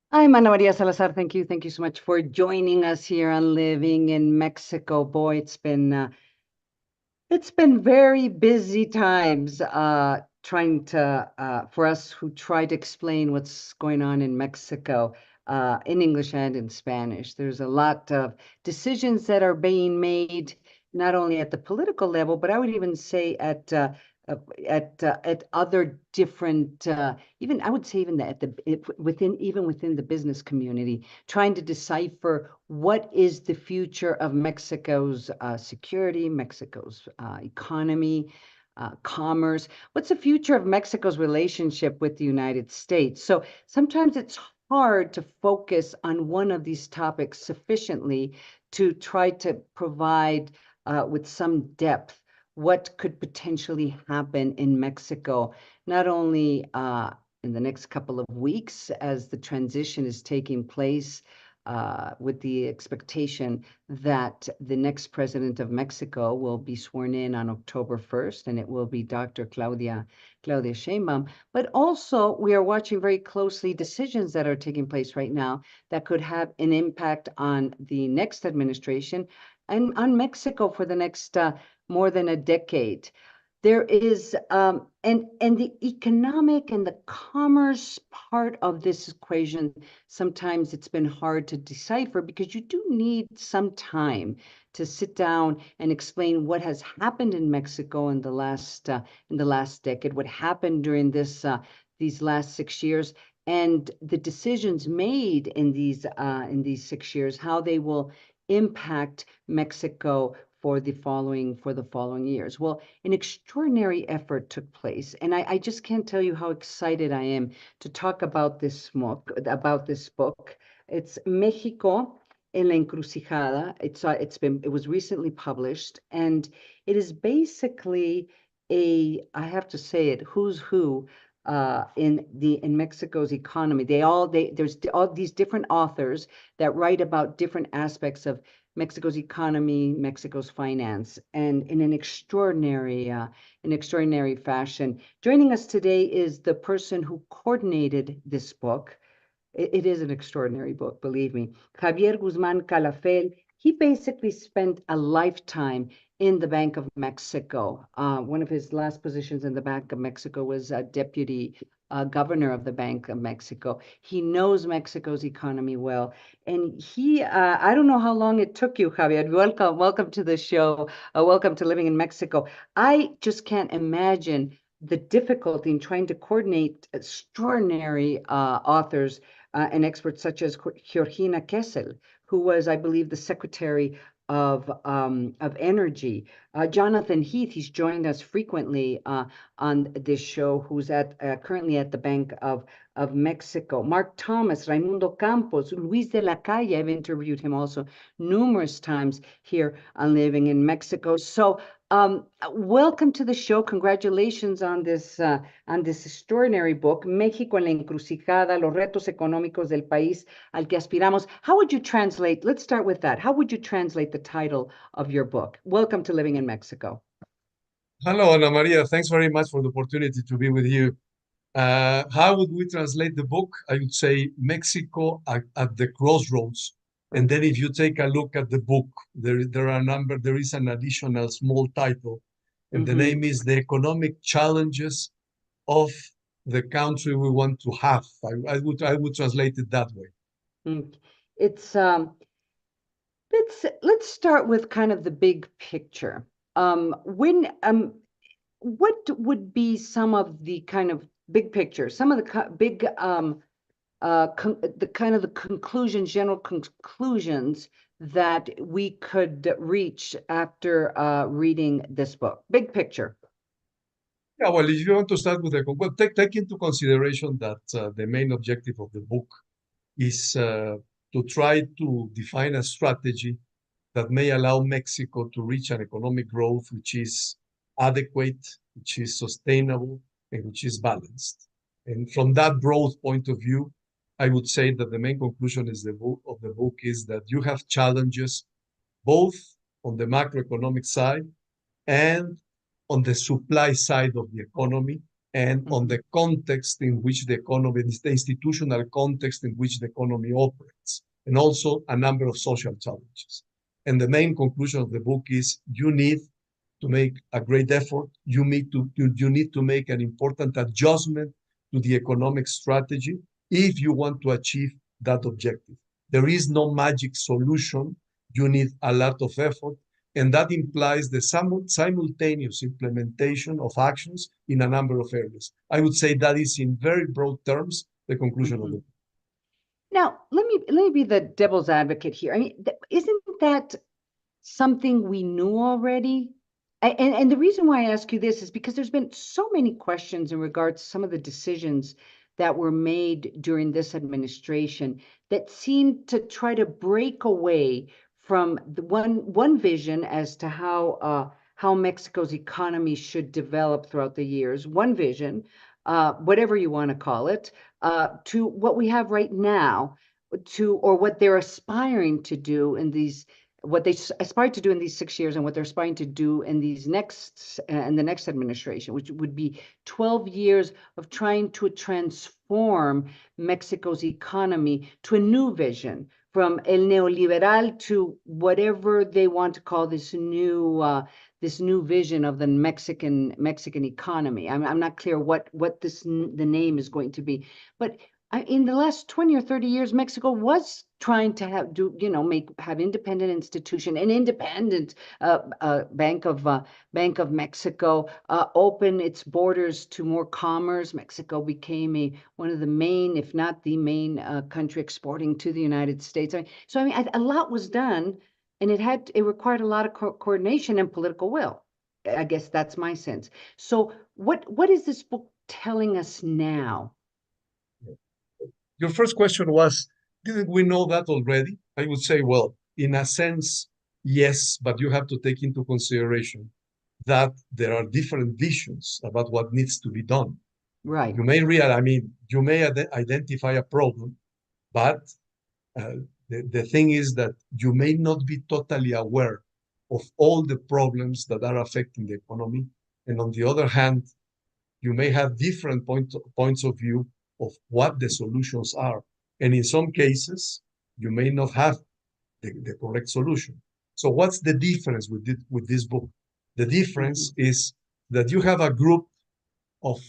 I'm Ana Maria Salazar. Thank you. Thank you so much for joining us here on Living in Mexico. Boy, it's been very busy times trying to for us who try to explain what's going on in Mexico in English and in Spanish. There's a lot of decisions that are being made not only at the political level, but I would even say uh, at other different even I would say even within the business community, trying to decipher what is the future of Mexico's security, Mexico's economy, commerce. What's the future of Mexico's relationship with the United States? So sometimes it's hard to focus on one of these topics sufficiently to try to provide with some depth what could potentially happen in Mexico, not only in the next couple of weeks as the transition is taking place, with the expectation that the next president of Mexico will be sworn in on October 1st, and it will be Dr. Claudia Sheinbaum. But also, we are watching very closely decisions that are taking place right now that could have an impact on the next administration and on Mexico for the next more than a decade. There is and the economic and the commerce part of this equation, sometimes it's been hard to decipher because you do need some time to sit down and explain what has happened in Mexico in the last decade, what happened during these last 6 years, and the decisions made in these 6 years, how they will impact Mexico for the following years. Well, an extraordinary effort took place, and I just can't tell you how excited I am to talk about this book. It's Mexico en la Encrucijada. It was recently published, and it is basically I have to say it, who's who in Mexico's economy. There's all these different authors that write about different aspects of Mexico's economy, Mexico's finance, and in an extraordinary fashion. Joining us today is the person who coordinated this book. It is an extraordinary book, believe me. Javier Guzman Calafell. He basically spent a lifetime in the Bank of Mexico. One of his last positions in the Bank of Mexico was a deputy governor of the Bank of Mexico. He knows Mexico's economy well. And I don't know how long it took you, Javier. Welcome to the show. Welcome to Living in Mexico. I just can't imagine the difficulty in trying to coordinate extraordinary authors and experts such as Georgina Kessel, who was, I believe, the Secretary of Energy. Jonathan Heath, he's joined us frequently on this show, who's currently at the Bank of Mexico. Mark Thomas, Raimundo Campos, Luis de la Calle, I've interviewed him also numerous times here on Living in Mexico. So welcome to the show. Congratulations on this extraordinary book, México en la Encrucijada, los retos económicos del país al que aspiramos. How would you translate? Let's start with that. How would you translate the title of your book? Welcome to Living in Mexico. Hello, Ana Maria. Thanks very much for the opportunity to be with you. How would we translate the book? I would say Mexico at the crossroads. And then if you take a look at the book, there is an additional small title, and the name is The Economic Challenges of the Country We Want to Have. I would translate it that way. It's let's start with kind of the big picture. What would be some of the kind of big picture, some of the big the conclusions, general conclusions that we could reach after reading this book? Big picture. Yeah, well, if you want to start with take into consideration that the main objective of the book is to try to define a strategy that may allow Mexico to reach an economic growth which is adequate, which is sustainable, and which is balanced. And from that broad point of view, I would say that the main conclusion of the book is that you have challenges both on the macroeconomic side and on the supply side of the economy, and on Mhm. the context in which the economy, the institutional context in which the economy operates, and also a number of social challenges. And the main conclusion of the book is you need to make a great effort. You need to make an important adjustment to the economic strategy if you want to achieve that objective. There is no magic solution. You need a lot of effort, and that implies the simultaneous implementation of actions in a number of areas. I would say that is, in very broad terms, the conclusion of the Mhm. book. Now, let me be the devil's advocate here. I mean, isn't that something we knew already? And the reason why I ask you this is because there's been so many questions in regards to some of the decisions that were made during this administration that seem to try to break away from the one vision as to how Mexico's economy should develop throughout the years, one vision, whatever you want to call it, to what we have right now, or what they're aspiring to do in these what they aspired to do in these 6 years and what they're aspiring to do in these next and the next administration, which would be 12 years of trying to transform Mexico's economy to a new vision, from el neoliberal to whatever they want to call this new vision of the Mexican economy. I'm not clear what the name is going to be, but in the last 20 or 30 years, Mexico was trying to have independent institution, an independent Bank of Mexico, open its borders to more commerce. Mexico became one of the main, if not the main, country exporting to the United States. I mean, a lot was done, and it required a lot of coordination and political will. I guess that's my sense. So, what is this book telling us now? Your first question was, didn't we know that already? I would say, well, in a sense, yes, but you have to take into consideration that there are different visions about what needs to be done. Right. You may I mean, you may identify a problem, but the thing is that you may not be totally aware of all the problems that are affecting the economy. And on the other hand, you may have different points of view of what the solutions are. And in some cases, you may not have the correct solution. So what's the difference with this book? The difference Mhm. is that you have a group of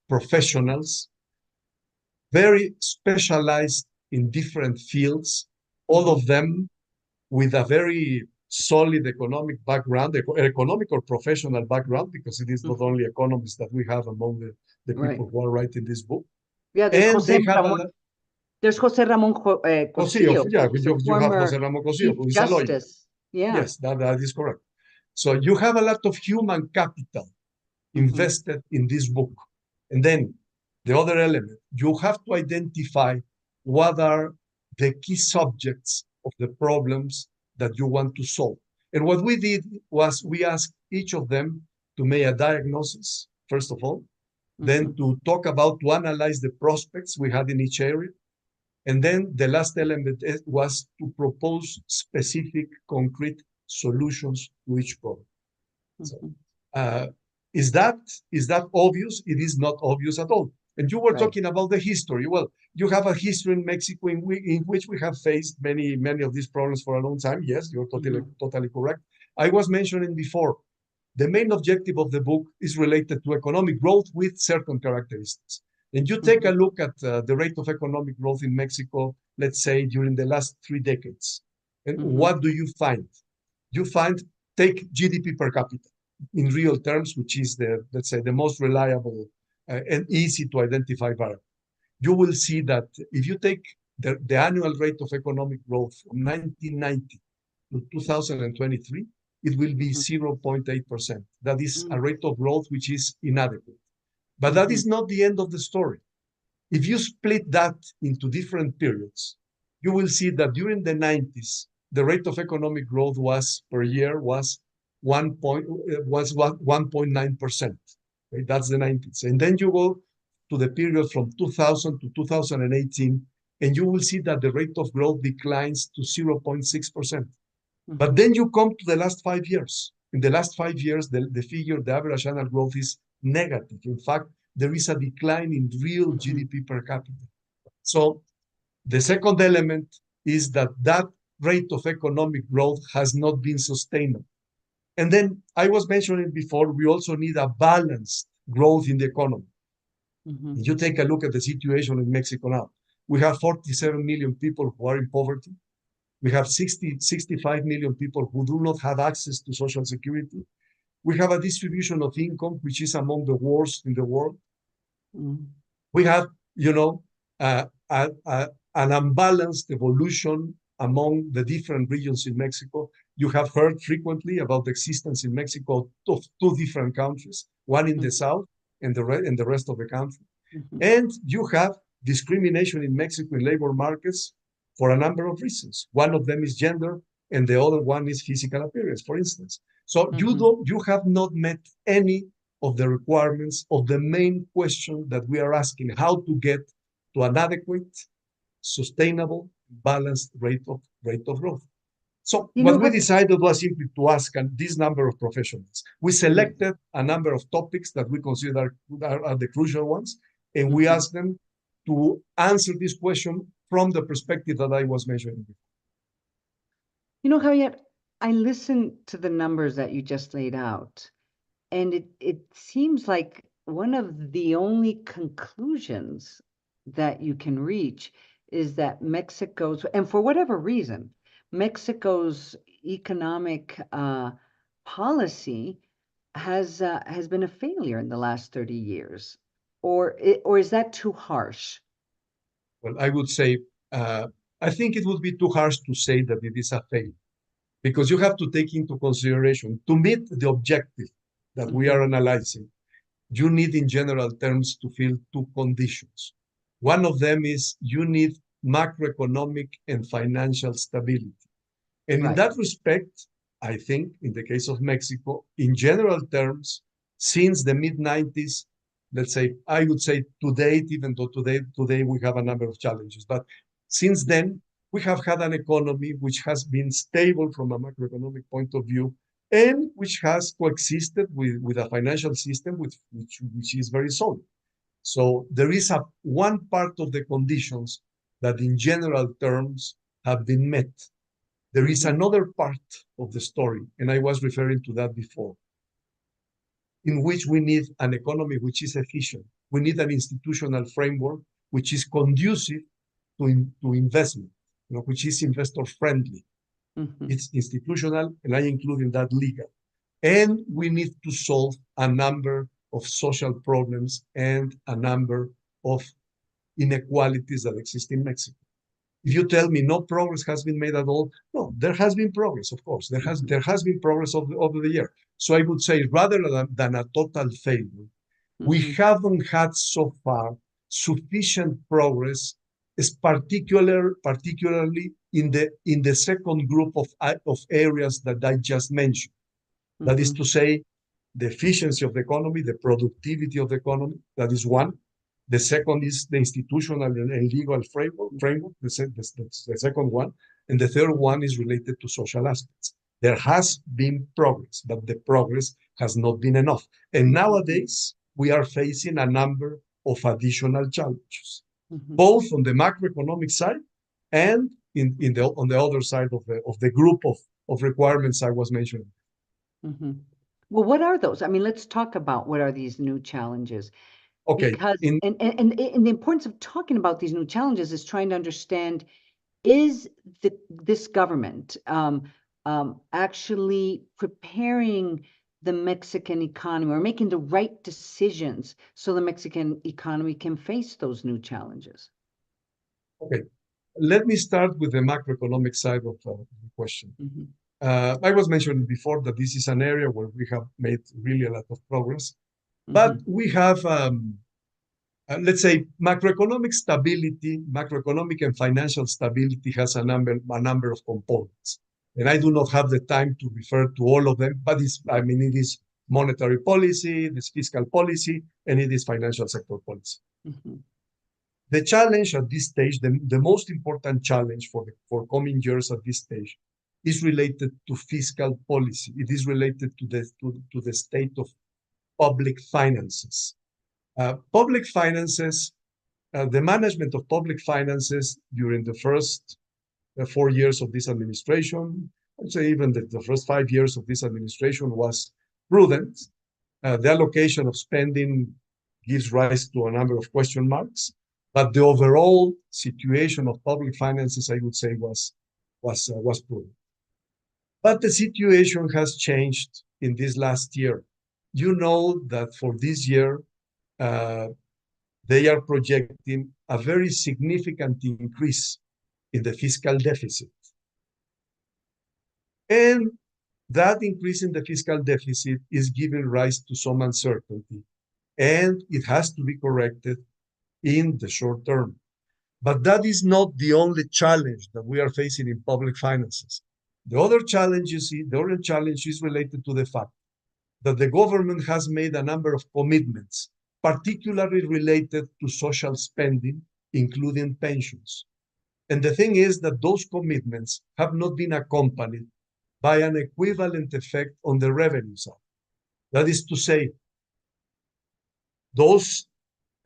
professionals, very specialized in different fields, all Mhm. of them with a very solid economic background, economic or professional background, because it is not Mhm. only economists that we have among the Right. people who are writing this book. Yeah, And they have a lot. There's Jose Ramon Cosillo, Cosillo, yeah, who's a you have former Jose Ramon Cosillo, Chief who is a lawyer. Justice. Yeah. Yes, that is correct. So you have a lot of human capital Mhm. invested in this book. And then the other element, you have to identify what are the key subjects of the problems that you want to solve. And what we did was we asked each of them to make a diagnosis, first of all, then Mhm. to talk about, to analyze the prospects we had in each area. And then the last element was to propose specific, concrete solutions to each problem. So, Mhm. uh, is that is that obvious? It is not obvious at all. And you were Right. talking about the history. Well, you have a history in Mexico in which we have faced many of these problems for a long time. Yes, you're Mhm. totally correct. I was mentioning before, the main objective of the book is related to economic growth with certain characteristics. And you take a Mhm. look at the rate of economic growth in Mexico, let's say during the last 3 decades. And Mhm. what do you find? You find, take GDP per capita in real terms, which is the, let's say, the most reliable and easy to identify variable. You will see that if you take the annual rate of economic growth from 1990 to 2023, it will be Mhm. 0.8%. That is a Mhm. rate of growth which is inadequate. But that is Mhm. not the end of the story. If you split that into different periods, you will see that during the 90s, the rate of economic growth was per year was 1.9%. Okay? That's the 90s. And then you go to the period from 2000 to 2018, and you will see that the rate of growth declines to 0.6%. But Mhm. then you come to the last 5 years. In the last 5 years, the figure, the average annual growth is negative. In fact, there is a decline in real GDP per capita. So the second element is that that rate of economic growth has not been sustainable. And then I was mentioning before, we also need a balanced growth in the economy. You take a look at the situation in Mexico now. We have 47 million people who are in poverty. We have 65 million people who do not have access to Social Security. We have a distribution of income which is among the worst in the world. We have, an unbalanced evolution among the different regions in Mexico. You have heard frequently about the existence in Mexico of two different countries, one in the south and the rest of the country. And you have discrimination in Mexico in labor markets for a number of reasons. One of them is gender, and the other one is physical appearance, for instance. So you have not met any of the requirements of the main question that we are asking: how to get to an adequate, sustainable, balanced rate of growth. So what we decided was simply to ask this number of professionals. We selected a number of topics that we consider are the crucial ones, and we asked them to answer this question from the perspective that I was mentioning before. Javier, I listened to the numbers that you just laid out, and it seems like one of the only conclusions that you can reach is that Mexico's, and for whatever reason, Mexico's economic policy has been a failure in the last 30 years, or is that too harsh? Well, I would say, I think it would be too harsh to say that it is a failure, because you have to take into consideration, to meet the objective that we are analyzing, you need in general terms to fill two conditions. One of them is you need macroeconomic and financial stability. And in that respect, I think in the case of Mexico, in general terms, since the mid-90s, let's say, I would say to date, even though today we have a number of challenges, but since then, we have had an economy which has been stable from a macroeconomic point of view, and which has coexisted with a financial system which is very solid. So there is one part of the conditions that in general terms have been met. There is another part of the story, and I was referring to that before, in which we need an economy which is efficient. We need an institutional framework which is conducive to investment, which is investor-friendly. It's institutional, and I include in that legal. And we need to solve a number of social problems and a number of inequalities that exist in Mexico. If you tell me no progress has been made at all, no, there has been progress, of course. There has been progress over the year. So I would say, rather than a total failure, we haven't had so far sufficient progress, particularly in the second group of areas that I just mentioned. That is to say, the efficiency of the economy, the productivity of the economy, that is one. The second is the institutional and legal framework, the second one. And the third one is related to social aspects. There has been progress, but the progress has not been enough. And nowadays, we are facing a number of additional challenges, both on the macroeconomic side and on the other side of the group of requirements I was mentioning. Well, what are those? I mean, let's talk about what are these new challenges. Okay. Because and the importance of talking about these new challenges is trying to understand, is this government actually preparing the Mexican economy or making the right decisions so the Mexican economy can face those new challenges? Okay. Let me start with the macroeconomic side of the question. I was mentioning before that this is an area where we have made really a lot of progress. But we have, let's say, macroeconomic stability, macroeconomic and financial stability has a number of components. And I do not have the time to refer to all of them, but it is monetary policy, it is fiscal policy, and it is financial sector policy. The challenge at this stage, the most important challenge for coming years at this stage, is related to fiscal policy. It is related to the state of public finances. Public finances, the management of public finances during the first 4 years of this administration, I'd say even the first 5 years of this administration was prudent. The allocation of spending gives rise to a number of question marks, but the overall situation of public finances, I would say, was prudent. But the situation has changed in this last year. You know that for this year, uh, they are projecting a very significant increase in the fiscal deficit. And that increase in the fiscal deficit is giving rise to some uncertainty, and it has to be corrected in the short term. But that is not the only challenge that we are facing in public finances. The other challenge is related to the fact that the government has made a number of commitments, particularly related to social spending, including pensions. And the thing is that those commitments have not been accompanied by an equivalent effect on the revenue side. That is to say, those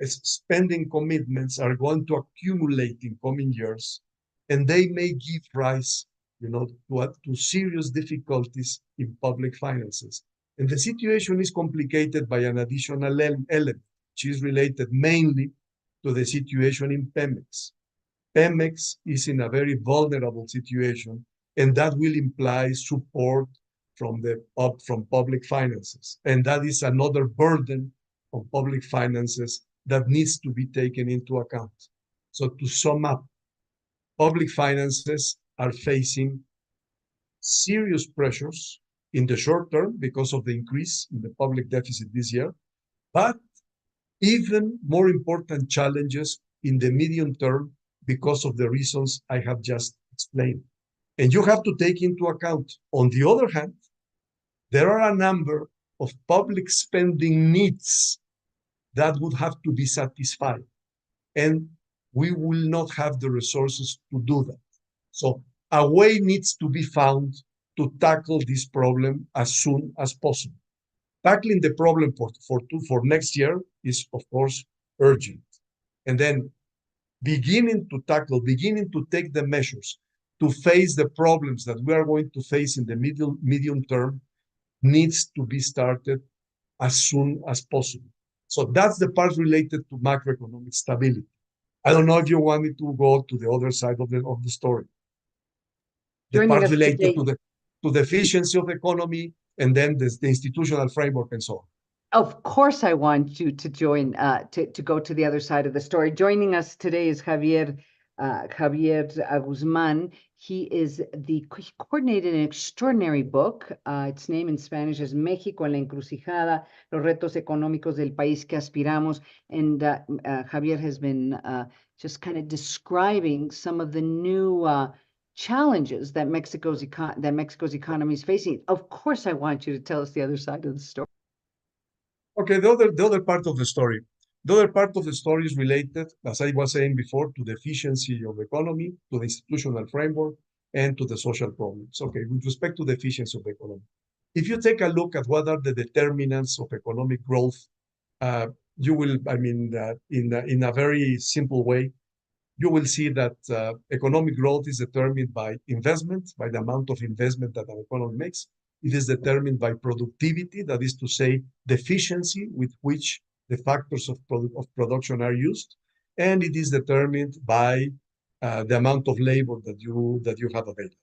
spending commitments are going to accumulate in coming years, and they may give rise, to serious difficulties in public finances. And the situation is complicated by an additional element, which is related mainly to the situation in Pemex. Pemex is in a very vulnerable situation, and that will imply support from public finances. And that is another burden on public finances that needs to be taken into account. So to sum up, public finances are facing serious pressures in the short term because of the increase in the public deficit this year, but even more important challenges in the medium term because of the reasons I have just explained. And you have to take into account, on the other hand, there are a number of public spending needs that would have to be satisfied. And we will not have the resources to do that. So a way needs to be found to tackle this problem as soon as possible. Tackling the problem for next year is, of course, urgent. And then beginning to take the measures to face the problems that we are going to face in the medium term needs to be started as soon as possible. So that's the part related to macroeconomic stability. I don't know if you want me to go to the other side of the story. The Joining part us related today, to the efficiency of the economy, and then the institutional framework and so on. of course, I want you to join, to go to the other side of the story. Joining us today is Javier Guzman. He coordinated an extraordinary book. Its name in Spanish is México en la encrucijada, los retos económicos del país que aspiramos. And Javier has been just kind of describing some of the new challenges that Mexico's economy is facing. Of course, I want you to tell us the other side of the story. Okay, the other part of the story. The other part of the story is related, as I was saying before, to the efficiency of the economy, to the institutional framework, and to the social problems. Okay, with respect to the efficiency of the economy. If you take a look at what are the determinants of economic growth, you will, in a very simple way, you will see that economic growth is determined by investment, by the amount of investment that an economy makes. It is determined by productivity, that is to say, the efficiency with which the factors of production are used, and it is determined by the amount of labor that you have available.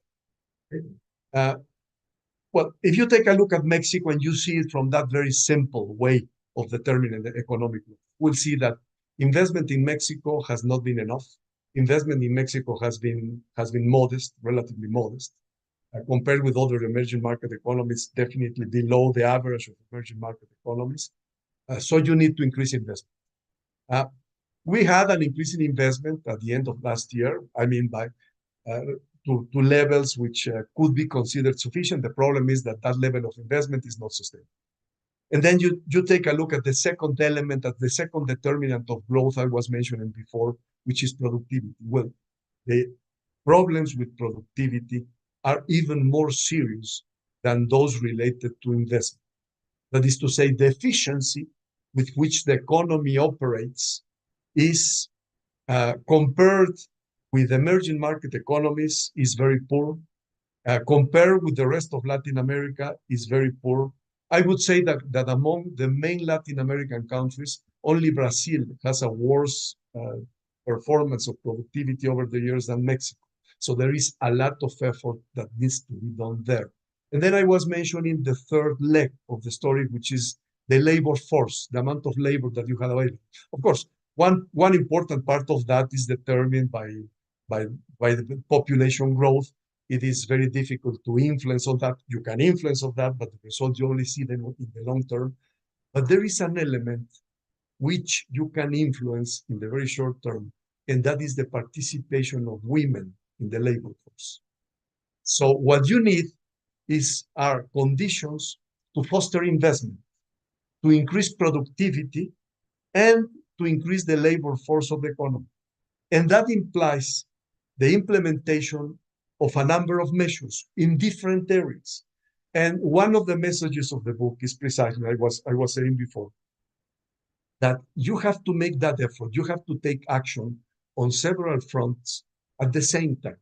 Okay? Well, if you take a look at Mexico and you see it from that very simple way of determining the economic growth, we'll see that investment in Mexico has not been enough. Investment in Mexico has been modest, relatively modest. Compared with other emerging market economies, definitely below the average of emerging market economies. So you need to increase investment. We had an increase in investment at the end of last year, to levels which could be considered sufficient. The problem is that level of investment is not sustainable. And then you take a look at the second element, at the second determinant of growth I was mentioning before, which is productivity. Well, the problems with productivity are even more serious than those related to investment. That is to say, the efficiency with which the economy operates is compared with emerging market economies is very poor. Compared with the rest of Latin America is very poor. I would say that among the main Latin American countries, only Brazil has a worse performance of productivity over the years than Mexico. So there is a lot of effort that needs to be done there. And then I was mentioning the third leg of the story, which is the labor force, the amount of labor that you have available. Of course, one important part of that is determined by, by the population growth. It is very difficult to influence on that. You can influence on that, but the result you only see them in the long term. But there is an element which you can influence in the very short term, and that is the participation of women in the labor force. So what you need are conditions to foster investment, to increase productivity, and to increase the labor force of the economy. And that implies the implementation of a number of measures in different areas. And one of the messages of the book is precisely, I was saying before, that you have to make that effort. You have to take action on several fronts at the same time.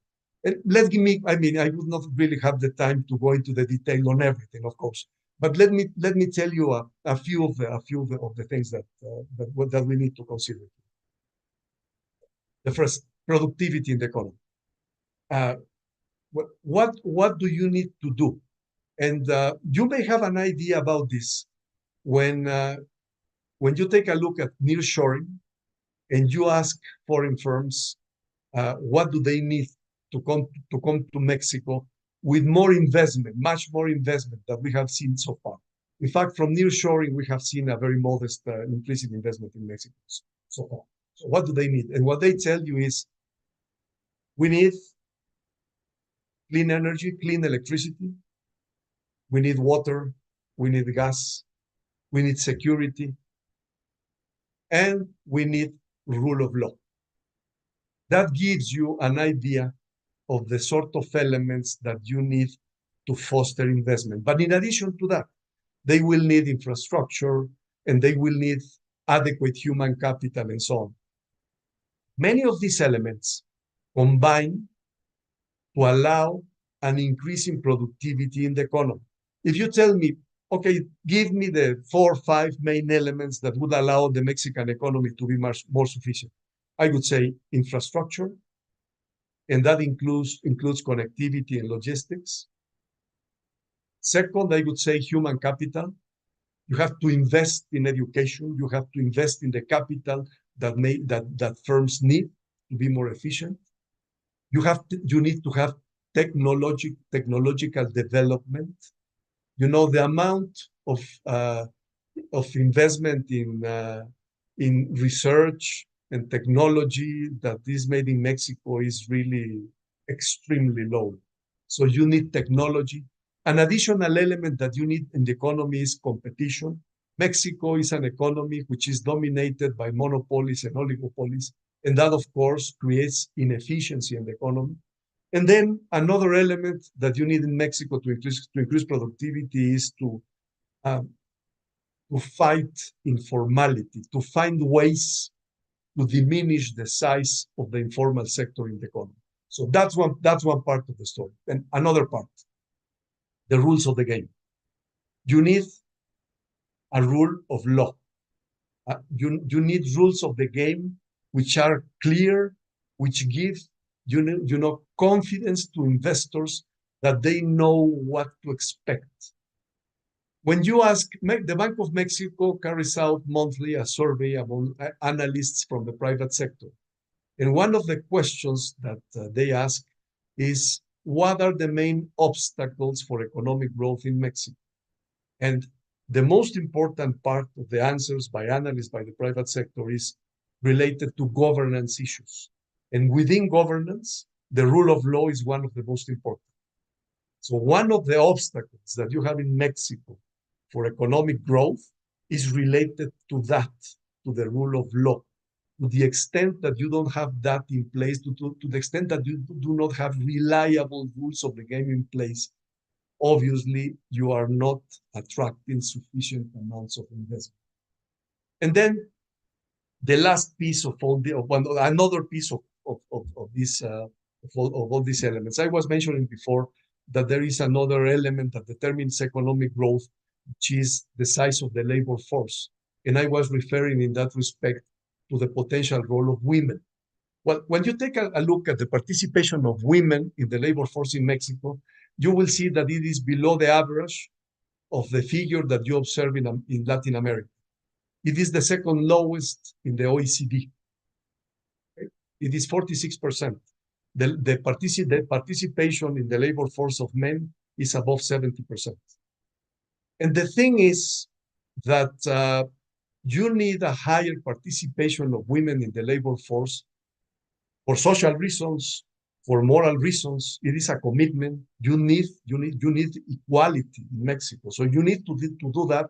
And I would not really have the time to go into the detail on everything, of course. But let me tell you a few of the things that we need to consider. The first, productivity in the economy. What do you need to do? And you may have an idea about this when you take a look at nearshoring and you ask foreign firms what do they need to come to Mexico with more investment, much more investment than we have seen so far. In fact, from nearshoring, we have seen a very modest increase in investment in Mexico so far. So what do they need? And what they tell you is, we need clean energy, clean electricity. We need water. We need gas. We need security. And we need rule of law. That gives you an idea of the sort of elements that you need to foster investment. But in addition to that, they will need infrastructure and they will need adequate human capital and so on. Many of these elements combine to allow an increase in productivity in the economy. If you tell me, okay, give me the 4 or 5 main elements that would allow the Mexican economy to be much more sufficient, I would say infrastructure, and that includes connectivity and logistics. Second, I would say human capital. You have to invest in education. You have to invest in the capital that firms need to be more efficient. You need to have technological development. You know, the amount of investment in research and technology that is made in Mexico is really extremely low. So you need technology. An additional element that you need in the economy is competition. Mexico is an economy which is dominated by monopolies and oligopolies, and that, of course, creates inefficiency in the economy. And then another element that you need in Mexico to increase productivity is to fight informality, to find ways to diminish the size of the informal sector in the economy. So that's one part of the story. And another part, the rules of the game. You need a rule of law. You need rules of the game which are clear, which give confidence to investors that they know what to expect. When you ask, the Bank of Mexico carries out monthly a survey among analysts from the private sector. And one of the questions that they ask is, what are the main obstacles for economic growth in Mexico? And the most important part of the answers by analysts by the private sector is related to governance issues. And within governance, the rule of law is one of the most important. So one of the obstacles that you have in Mexico for economic growth is related to that, to the rule of law. To the extent that you don't have that in place, to the extent that you do not have reliable rules of the game in place, obviously you are not attracting sufficient amounts of investment. And then the last piece of all another piece of this of all these elements. I was mentioning before that there is another element that determines economic growth, which is the size of the labor force. And I was referring in that respect to the potential role of women. Well, when you take a look at the participation of women in the labor force in Mexico, you will see that it is below the average of the figure that you observe in Latin America. It is the second lowest in the OECD. It is 46%. The participation in the labor force of men is above 70%. And the thing is that you need a higher participation of women in the labor force for social reasons, for moral reasons. It is a commitment. You need equality in Mexico. So you need to do that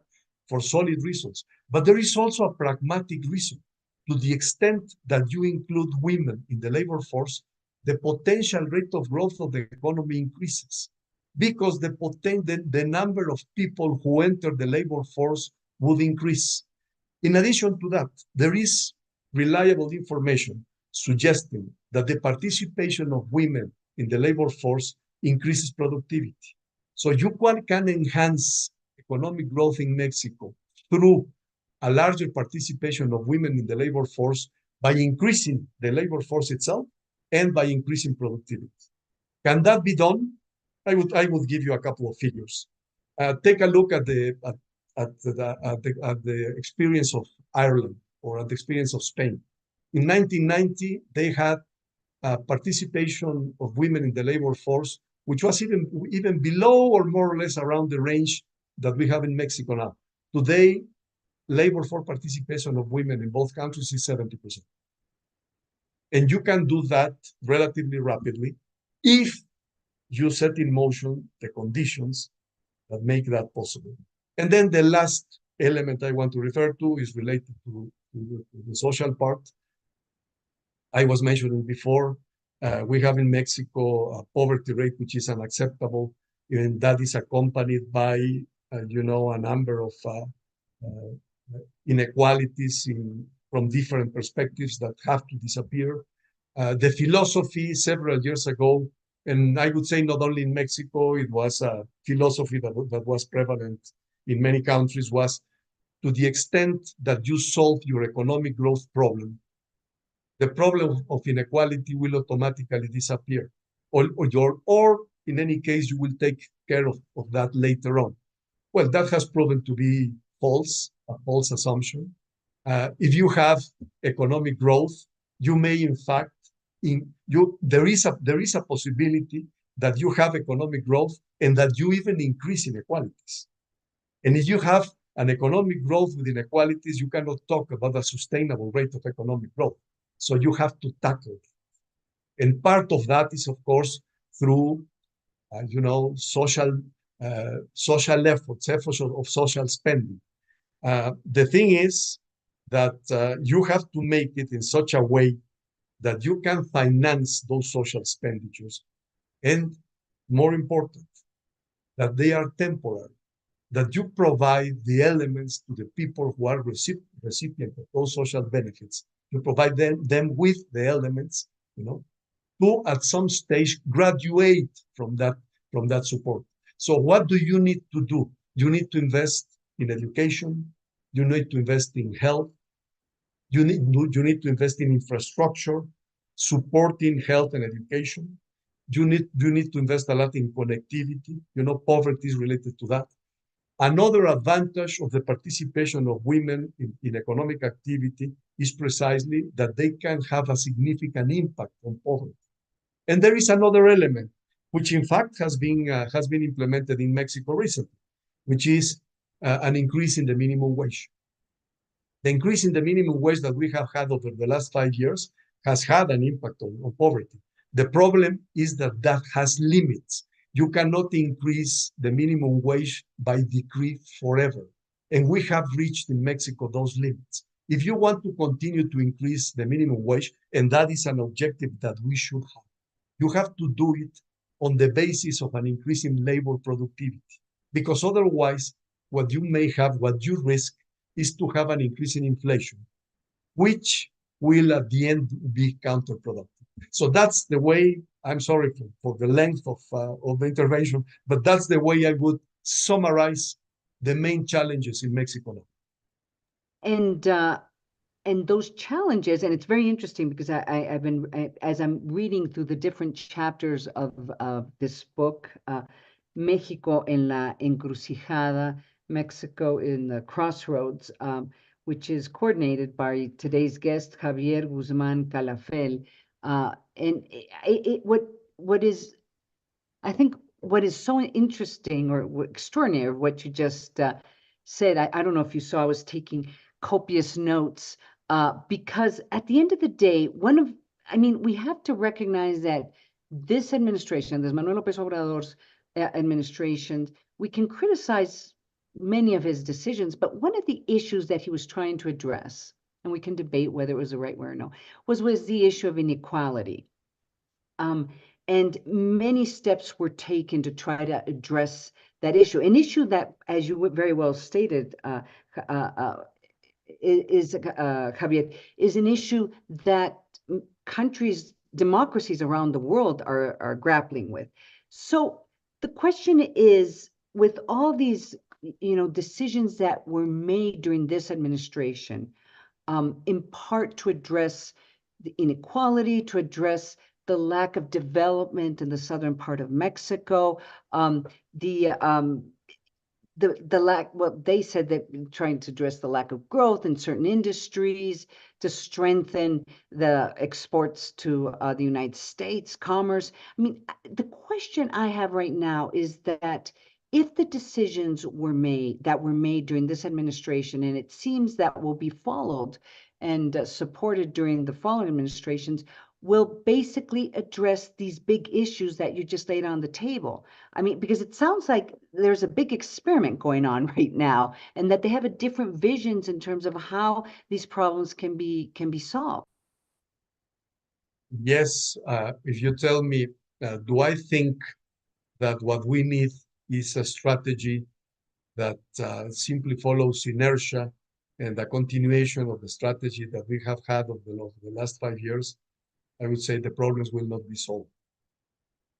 for solid reasons. But there is also a pragmatic reason. To the extent that you include women in the labor force, the potential rate of growth of the economy increases because the number of people who enter the labor force would increase. In addition to that, there is reliable information suggesting that the participation of women in the labor force increases productivity. So you can enhance economic growth in Mexico through a larger participation of women in the labor force by increasing the labor force itself and by increasing productivity. Can that be done? I would give you a couple of figures. Take a look at the experience of Ireland or at the experience of Spain. In 1990, they had participation of women in the labor force, which was even below or more or less around the range that we have in Mexico now. Today, labor force participation of women in both countries is 70%. And you can do that relatively rapidly if you set in motion the conditions that make that possible. And then the last element I want to refer to is related to the social part. I was mentioning before, we have in Mexico a poverty rate which is unacceptable, and that is accompanied by, a number of inequalities from different perspectives that have to disappear. The philosophy several years ago, and I would say not only in Mexico, it was a philosophy that was prevalent in many countries, was to the extent that you solve your economic growth problem, the problem of inequality will automatically disappear. Or in any case, you will take care of that later on. Well, that has proven to be false, a false assumption. If you have economic growth, you may in fact, there is a possibility that you have economic growth and that you even increase inequalities. And if you have an economic growth with inequalities, you cannot talk about a sustainable rate of economic growth. So you have to tackle it. And part of that is, of course, through, social efforts of social spending. The thing is that you have to make it in such a way that you can finance those social expenditures. And more important, that they are temporary, that you provide the elements to the people who are recipients of those social benefits. You provide them with the elements, to at some stage graduate from that support. So what do you need to do? You need to invest in education. You need to invest in health. You need to invest in infrastructure, supporting health and education. You need to invest a lot in connectivity. Poverty is related to that. Another advantage of the participation of women in economic activity is precisely that they can have a significant impact on poverty. And there is another element, which in fact has been implemented in Mexico recently, which is an increase in the minimum wage. The increase in the minimum wage that we have had over the last 5 years has had an impact on poverty. The problem is that has limits. You cannot increase the minimum wage by decree forever. And we have reached in Mexico those limits. If you want to continue to increase the minimum wage, and that is an objective that we should have, you have to do it on the basis of an increase in labor productivity. Because otherwise, what you risk is to have an increase in inflation, which will at the end be counterproductive. So that's the way, I'm sorry for the length of the intervention, but that's the way I would summarize the main challenges in Mexico now. And those challenges, and it's very interesting because I've been, as I'm reading through the different chapters of this book, México en la encrucijada, Mexico in the crossroads, which is coordinated by today's guest, Javier Guzman Calafell. And what is, I think, what is so interesting or extraordinary, what you just said, I don't know if you saw, I was taking copious notes because at the end of the day, we have to recognize that this administration, this Manuel Lopez Obrador's administration, we can criticize many of his decisions, but one of the issues that he was trying to address, and we can debate whether it was the right way or no, was the issue of inequality. And many steps were taken to try to address that issue. An issue that, as you very well stated, Javier, is an issue that countries, democracies around the world are grappling with. So the question is, with all these, decisions that were made during this administration, in part to address the inequality, to address the lack of development in the southern part of Mexico, the lack, well, they said that trying to address the lack of growth in certain industries, to strengthen the exports to the United States, commerce. I mean, the question I have right now is that if the decisions that were made during this administration, and it seems that will be followed and supported during the following administrations, will basically address these big issues that you just laid on the table. I mean, because it sounds like there's a big experiment going on right now, and that they have a different visions in terms of how these problems can be solved. Yes, if you tell me, do I think that what we need is a strategy that simply follows inertia and a continuation of the strategy that we have had of the last 5 years, I would say the problems will not be solved.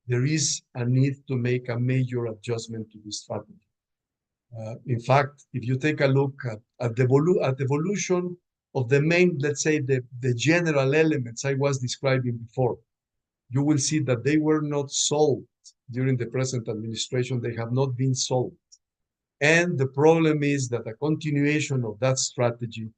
There is a need to make a major adjustment to this strategy. In fact, if you take a look at the evolution of the main, let's say, the general elements I was describing before, you will see that they were not solved during the present administration. They have not been solved. And the problem is that a continuation of that strategy,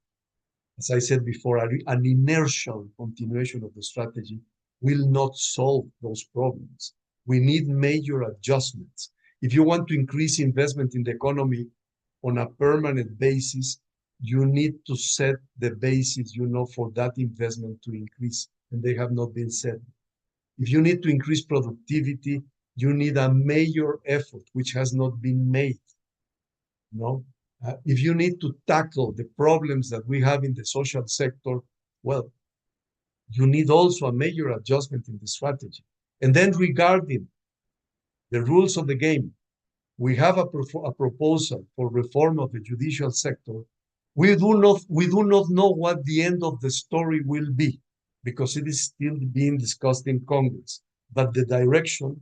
as I said before, an inertial continuation of the strategy will not solve those problems. We need major adjustments. If you want to increase investment in the economy on a permanent basis, you need to set the basis, for that investment to increase, and they have not been set. If you need to increase productivity, you need a major effort, which has not been made. If you need to tackle the problems that we have in the social sector, well, you need also a major adjustment in the strategy. And then regarding the rules of the game, we have a proposal for reform of the judicial sector. We do not know what the end of the story will be because it is still being discussed in Congress. But the direction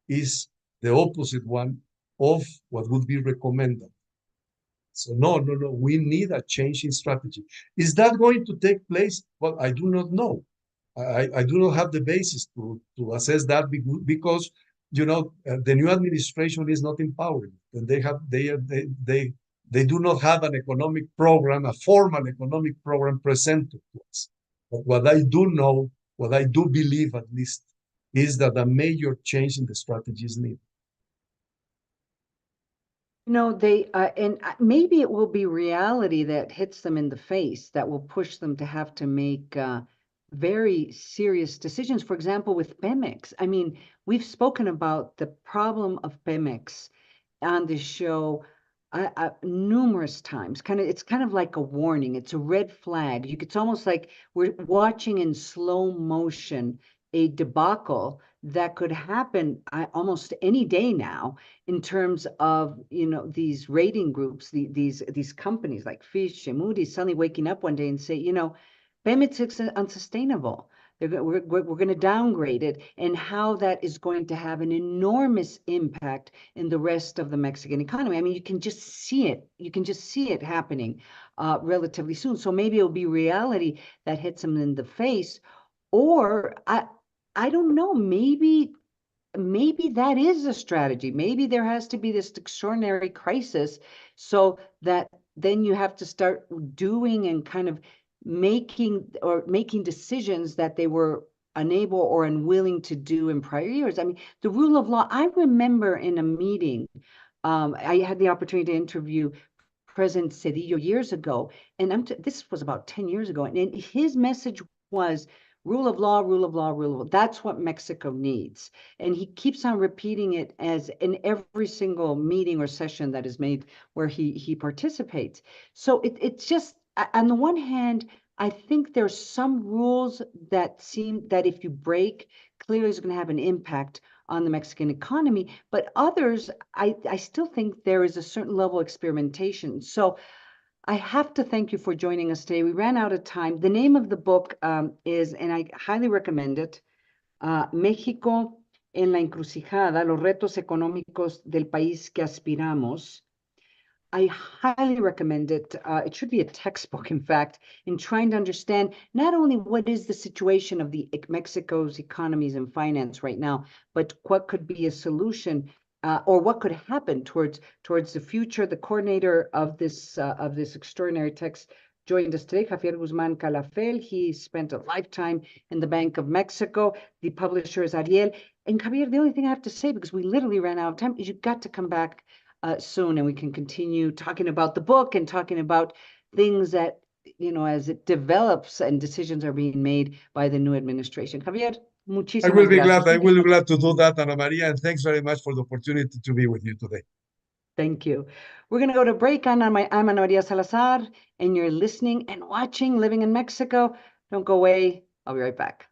is the opposite one of what would be recommended. So no, we need a change in strategy. Is that going to take place? Well, I do not know. I do not have the basis to assess that because the new administration is not empowering, and they do not have an economic program, a formal economic program presented to us. But what I do know, what I do believe at least, is that a major change in the strategy is needed. They and maybe it will be reality that hits them in the face that will push them to have to make very serious decisions. For example, with Pemex. I mean, we've spoken about the problem of Pemex on this show numerous times. It's kind of like a warning. It's a red flag. It's almost like we're watching in slow motion a debacle that could happen almost any day now in terms of, these rating groups, these companies like Fitch and Moody's suddenly waking up one day and say, Pemex is unsustainable. We're going to downgrade it, and how that is going to have an enormous impact in the rest of the Mexican economy. I mean, you can just see it. You can just see it happening relatively soon. So maybe it'll be reality that hits them in the face, or I don't know. Maybe that is a strategy. Maybe there has to be this extraordinary crisis so that then you have to start doing and kind of making decisions that they were unable or unwilling to do in prior years. I mean, the rule of law, I remember in a meeting, I had the opportunity to interview President Cedillo years ago, and this was about 10 years ago, and his message was rule of law, rule of law, rule of law. That's what Mexico needs. And he keeps on repeating it as in every single meeting or session that is made where he participates. So it's just, on the one hand, I think there's some rules that seem that if you break, clearly is going to have an impact on the Mexican economy, but others, I still think there is a certain level of experimentation. So I have to thank you for joining us today. We ran out of time. The name of the book is, and I highly recommend it, México en la encrucijada, los retos económicos del país que aspiramos. I highly recommend it. It should be a textbook, in fact, in trying to understand not only what is the situation of Mexico's economies and finance right now, but what could be a solution or what could happen towards the future. The coordinator of this extraordinary text joined us today, Javier Guzman Calafell. He spent a lifetime in the Bank of Mexico. The publisher is Ariel. And Javier, the only thing I have to say, because we literally ran out of time, is you've got to come back soon, and we can continue talking about the book and talking about things that, as it develops and decisions are being made by the new administration. Javier, muchísimas gracias. I will be glad to do that, Ana Maria, and thanks very much for the opportunity to be with you today. Thank you. We're going to go to break. I'm Ana Maria Salazar, and you're listening and watching Living in Mexico. Don't go away. I'll be right back.